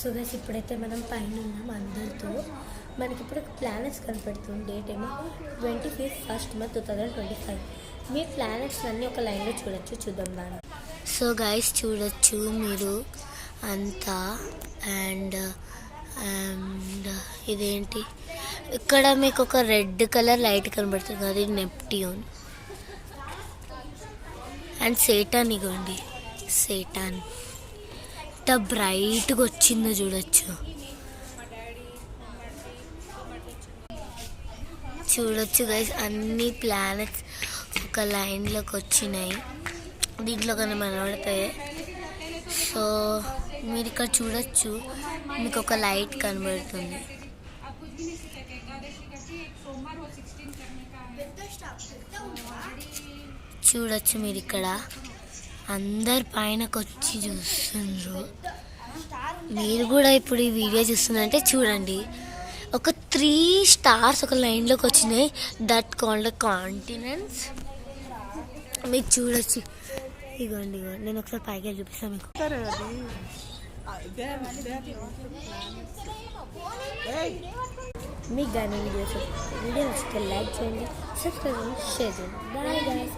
So guys ఇప్పుడైతే మనం పైన ఉన్నాం అందరితో. మనకి ఇప్పుడు ప్లానెట్స్ కనపడుతుంది. డేట్ ఏమో 25th month 2025. మీ ప్లానెట్స్ అన్నీ ఒక లైన్లో చూద్దాం బాగా. సో గైస్ చూడొచ్చు మీరు అంతా. అండ్ ఇదేంటి ఇక్కడ మీకు ఒక రెడ్ కలర్ లైట్ కనబడుతుంది, అది నెప్ట్యూన్. అండ్ సేటాన్, ఇగోండి సేటాన్ ఎంత బ్రైట్గా వచ్చిందో చూడొచ్చు. గైస్ అన్ని ప్లానెట్స్ ఒక లైన్లోకి వచ్చినాయి, దీంట్లో కానీ కనబడతాయి. సో మీరు ఇక్కడ చూడొచ్చు, మీకు ఒక లైట్ కనబడుతుంది. చూడొచ్చు మీరు ఇక్కడ అందరు పైనకి వచ్చి చూస్తున్నారు. మీరు కూడా ఇప్పుడు ఈ వీడియో చూస్తున్నారంటే చూడండి, ఒక 3 stars ఒక లైన్లోకి వచ్చినాయి. That called continents. మీరు చూడొచ్చు. ఇగోండి నేను ఒకసారి పైకి వెళ్ళి చూపిస్తాను మీకు. మీకు కానీ వీడియో నచ్చితే లైక్ చేయండి, సబ్స్క్రైబ్ చేయండి, షేర్ చేయండి. Bye guys.